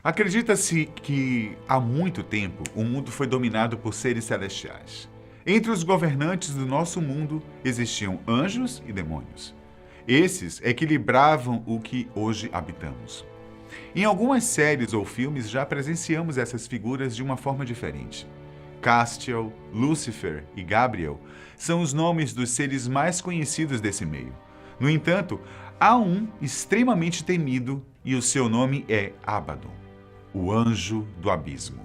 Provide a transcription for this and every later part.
Acredita-se que há muito tempo o mundo foi dominado por seres celestiais. Entre os governantes do nosso mundo existiam anjos e demônios. Esses equilibravam o que hoje habitamos. Em algumas séries ou filmes já presenciamos essas figuras de uma forma diferente. Castiel, Lúcifer e Gabriel são os nomes dos seres mais conhecidos desse meio. No entanto, há um extremamente temido e o seu nome é Abaddon, o anjo do abismo.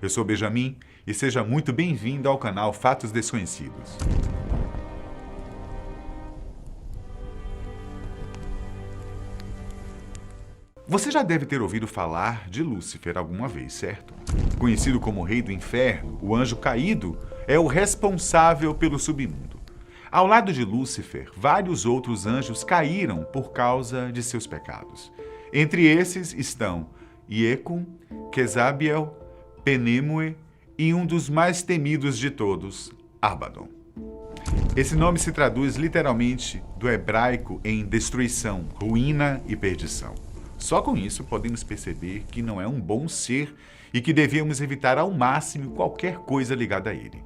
Eu sou Benjamin e seja muito bem-vindo ao canal Fatos Desconhecidos. Você já deve ter ouvido falar de Lúcifer alguma vez, certo? Conhecido como Rei do Inferno, o anjo caído é o responsável pelo submundo. Ao lado de Lúcifer, vários outros anjos caíram por causa de seus pecados. Entre esses estão Iecum, Quezabiel, Penemue e um dos mais temidos de todos, Abaddon. Esse nome se traduz literalmente do hebraico em destruição, ruína e perdição. Só com isso podemos perceber que não é um bom ser e que devíamos evitar ao máximo qualquer coisa ligada a ele.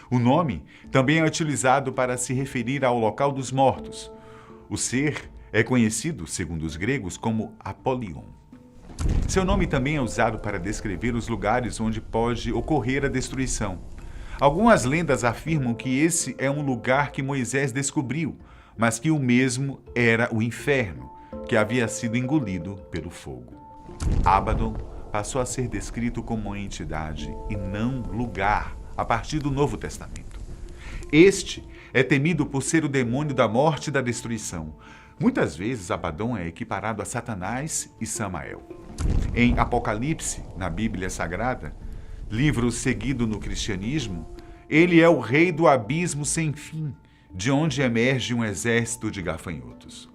O nome também é utilizado para se referir ao local dos mortos. O ser é conhecido, segundo os gregos, como Apolion. Seu nome também é usado para descrever os lugares onde pode ocorrer a destruição. Algumas lendas afirmam que esse é um lugar que Moisés descobriu, mas que o mesmo era o inferno, que havia sido engolido pelo fogo. Abaddon passou a ser descrito como uma entidade e não lugar a partir do Novo Testamento. Este é temido por ser o demônio da morte e da destruição. Muitas vezes Abaddon é equiparado a Satanás e Samael. Em Apocalipse, na Bíblia Sagrada, livro seguido no cristianismo, ele é o rei do abismo sem fim, de onde emerge um exército de gafanhotos.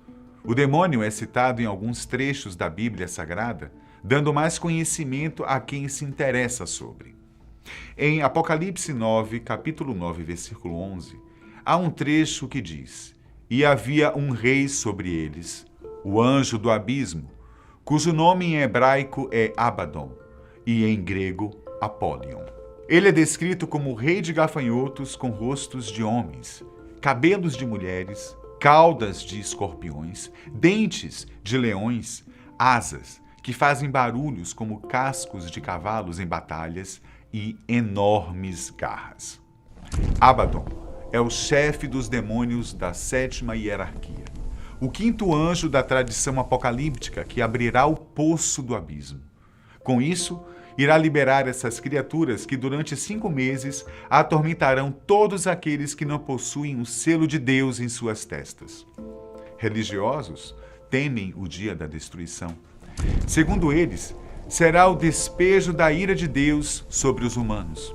O demônio é citado em alguns trechos da Bíblia Sagrada, dando mais conhecimento a quem se interessa sobre. Em Apocalipse 9, capítulo 9, versículo 11, há um trecho que diz: "E havia um rei sobre eles, o anjo do abismo, cujo nome em hebraico é Abaddon e em grego Apolion. Ele é descrito como rei de gafanhotos com rostos de homens, cabelos de mulheres, caudas de escorpiões, dentes de leões, asas que fazem barulhos como cascos de cavalos em batalhas e enormes garras." Abaddon é o chefe dos demônios da sétima hierarquia, o quinto anjo da tradição apocalíptica que abrirá o poço do abismo. Com isso, irá liberar essas criaturas que durante 5 meses atormentarão todos aqueles que não possuem o selo de Deus em suas testas. Religiosos temem o dia da destruição. Segundo eles, será o despejo da ira de Deus sobre os humanos.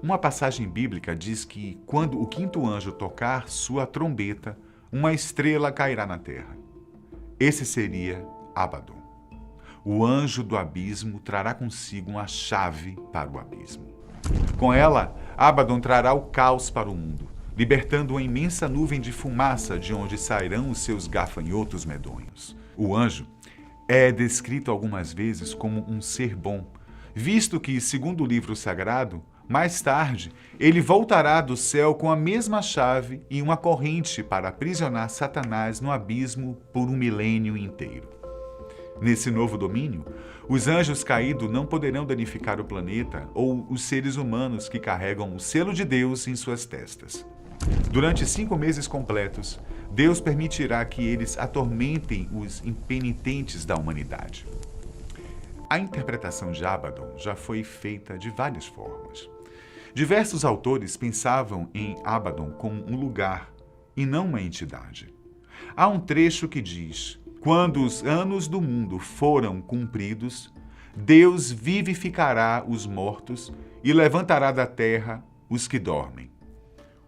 Uma passagem bíblica diz que, quando o quinto anjo tocar sua trombeta, uma estrela cairá na terra. Esse seria Abaddon. O anjo do abismo trará consigo uma chave para o abismo. Com ela, Abaddon trará o caos para o mundo, libertando uma imensa nuvem de fumaça de onde sairão os seus gafanhotos medonhos. O anjo é descrito algumas vezes como um ser bom, visto que, segundo o livro sagrado, mais tarde, ele voltará do céu com a mesma chave e uma corrente para aprisionar Satanás no abismo por um milênio inteiro. Nesse novo domínio, os anjos caídos não poderão danificar o planeta ou os seres humanos que carregam o selo de Deus em suas testas. Durante 5 meses completos, Deus permitirá que eles atormentem os impenitentes da humanidade. A interpretação de Abaddon já foi feita de várias formas. Diversos autores pensavam em Abaddon como um lugar e não uma entidade. Há um trecho que diz: "Quando os anos do mundo foram cumpridos, Deus vivificará os mortos e levantará da terra os que dormem.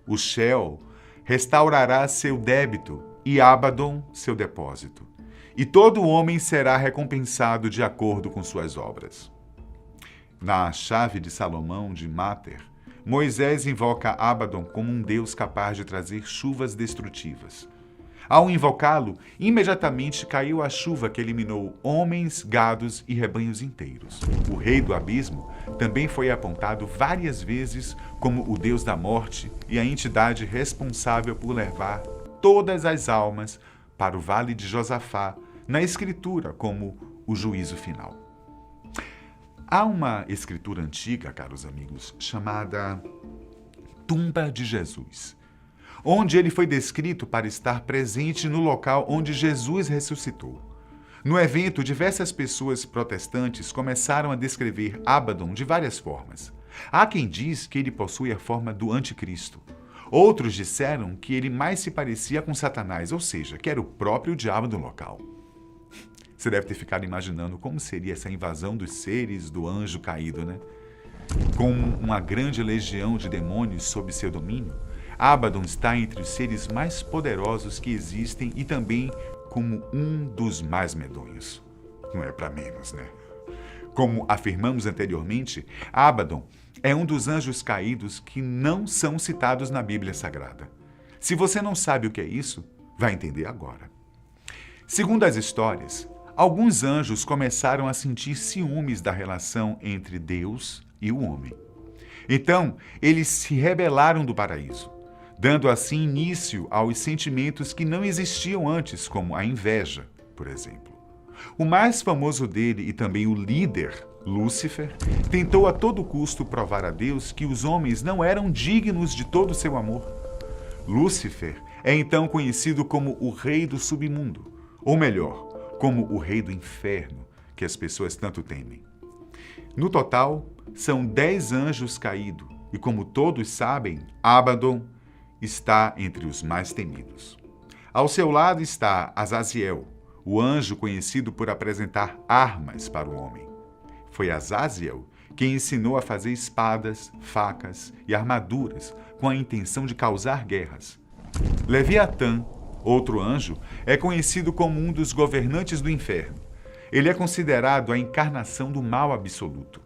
O Sheol restaurará seu débito e Abaddon seu depósito, e todo homem será recompensado de acordo com suas obras." Na chave de Salomão de Máter, Moisés invoca Abaddon como um deus capaz de trazer chuvas destrutivas. Ao invocá-lo, imediatamente caiu a chuva que eliminou homens, gados e rebanhos inteiros. O rei do abismo também foi apontado várias vezes como o deus da morte e a entidade responsável por levar todas as almas para o vale de Josafá, na escritura como o juízo final. Há uma escritura antiga, caros amigos, chamada Tumba de Jesus, onde ele foi descrito para estar presente no local onde Jesus ressuscitou. No evento, diversas pessoas protestantes começaram a descrever Abaddon de várias formas. Há quem diz que ele possui a forma do anticristo. Outros disseram que ele mais se parecia com Satanás, ou seja, que era o próprio diabo do local. Você deve ter ficado imaginando como seria essa invasão dos seres do anjo caído, né? Com uma grande legião de demônios sob seu domínio, Abaddon está entre os seres mais poderosos que existem e também como um dos mais medonhos. Não é para menos, né? Como afirmamos anteriormente, Abaddon é um dos anjos caídos que não são citados na Bíblia Sagrada. Se você não sabe o que é isso, vai entender agora. Segundo as histórias, alguns anjos começaram a sentir ciúmes da relação entre Deus e o homem. Então, eles se rebelaram do paraíso, dando assim início aos sentimentos que não existiam antes, como a inveja, por exemplo. O mais famoso dele e também o líder, Lúcifer, tentou a todo custo provar a Deus que os homens não eram dignos de todo o seu amor. Lúcifer é então conhecido como o rei do submundo, ou melhor, como o rei do inferno, que as pessoas tanto temem. No total, são 10 anjos caídos, e como todos sabem, Abaddon está entre os mais temidos. Ao seu lado está Azaziel, o anjo conhecido por apresentar armas para o homem. Foi Azaziel quem ensinou a fazer espadas, facas e armaduras com a intenção de causar guerras. Leviatã, outro anjo, é conhecido como um dos governantes do inferno. Ele é considerado a encarnação do mal absoluto.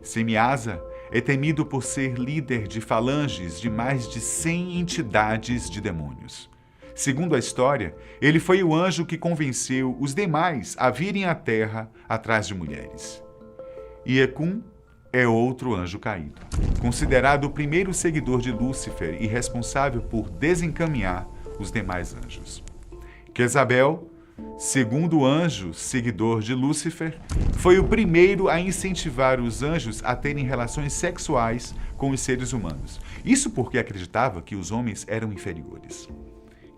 Semiasa é temido por ser líder de falanges de mais de 100 entidades de demônios. Segundo a história, ele foi o anjo que convenceu os demais a virem à terra atrás de mulheres. Iecum é outro anjo caído, considerado o primeiro seguidor de Lúcifer e responsável por desencaminhar os demais anjos. Quezabel, segundo anjo seguidor de Lúcifer, foi o primeiro a incentivar os anjos a terem relações sexuais com os seres humanos. Isso porque acreditava que os homens eram inferiores.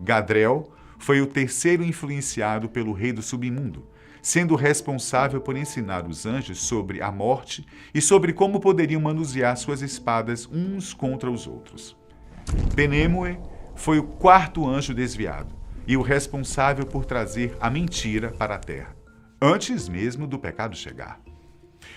Gadriel foi o terceiro influenciado pelo rei do submundo, sendo responsável por ensinar os anjos sobre a morte e sobre como poderiam manusear suas espadas uns contra os outros. Penémoe foi o quarto anjo desviado e o responsável por trazer a mentira para a terra, antes mesmo do pecado chegar.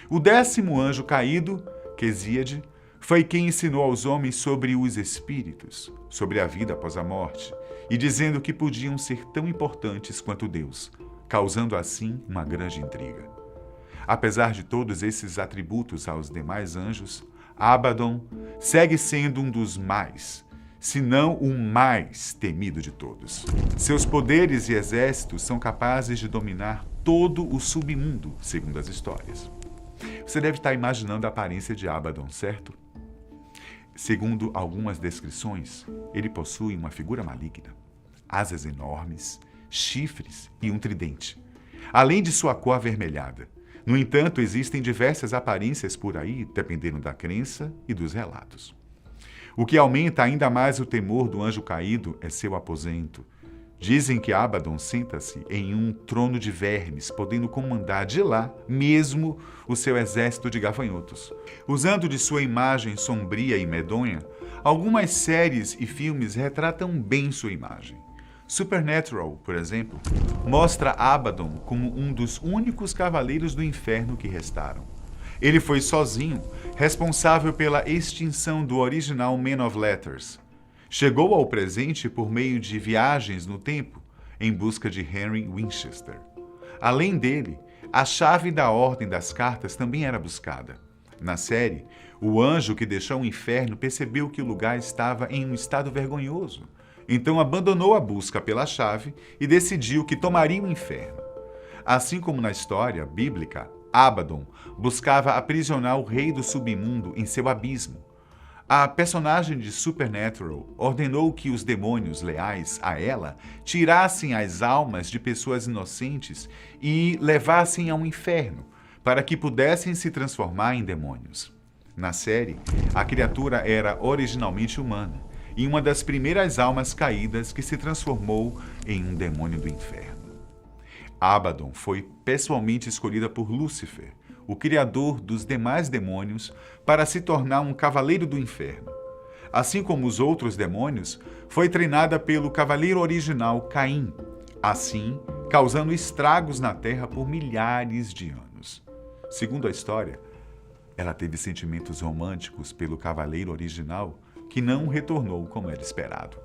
O 10º anjo caído, Quezíade, foi quem ensinou aos homens sobre os espíritos, sobre a vida após a morte, e dizendo que podiam ser tão importantes quanto Deus, causando assim uma grande intriga. Apesar de todos esses atributos aos demais anjos, Abaddon segue sendo um dos mais, se não o mais temido de todos. Seus poderes e exércitos são capazes de dominar todo o submundo, segundo as histórias. Você deve estar imaginando a aparência de Abaddon, certo? Segundo algumas descrições, ele possui uma figura maligna, asas enormes, chifres e um tridente, além de sua cor avermelhada. No entanto, existem diversas aparências por aí, dependendo da crença e dos relatos. O que aumenta ainda mais o temor do anjo caído é seu aposento. Dizem que Abaddon senta-se em um trono de vermes, podendo comandar de lá mesmo o seu exército de gafanhotos. Usando de sua imagem sombria e medonha, algumas séries e filmes retratam bem sua imagem. Supernatural, por exemplo, mostra Abaddon como um dos únicos cavaleiros do inferno que restaram. Ele foi sozinho responsável pela extinção do original Man of Letters. Chegou ao presente por meio de viagens no tempo, em busca de Henry Winchester. Além dele, a chave da Ordem das Cartas também era buscada. Na série, o anjo que deixou o inferno percebeu que o lugar estava em um estado vergonhoso Então abandonou a busca pela chave e decidiu que tomaria o inferno. Assim como na história bíblica, Abaddon buscava aprisionar o rei do submundo em seu abismo. A personagem de Supernatural ordenou que os demônios leais a ela tirassem as almas de pessoas inocentes e levassem ao inferno, para que pudessem se transformar em demônios. Na série, a criatura era originalmente humana e uma das primeiras almas caídas que se transformou em um demônio do inferno. Abaddon foi pessoalmente escolhida por Lúcifer, o criador dos demais demônios, para se tornar um cavaleiro do inferno. Assim como os outros demônios, foi treinada pelo cavaleiro original Caim, assim causando estragos na Terra por milhares de anos. Segundo a história, ela teve sentimentos românticos pelo cavaleiro original, que não retornou como era esperado.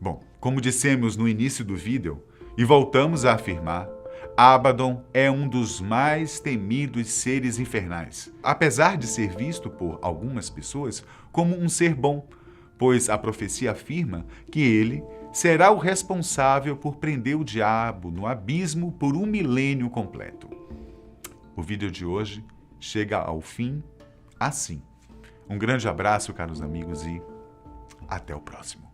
Bom, como dissemos no início do vídeo, e voltamos a afirmar, Abaddon é um dos mais temidos seres infernais, apesar de ser visto por algumas pessoas como um ser bom, pois a profecia afirma que ele será o responsável por prender o diabo no abismo por 1 milênio completo. O vídeo de hoje chega ao fim assim. Um grande abraço, caros amigos, e até o próximo.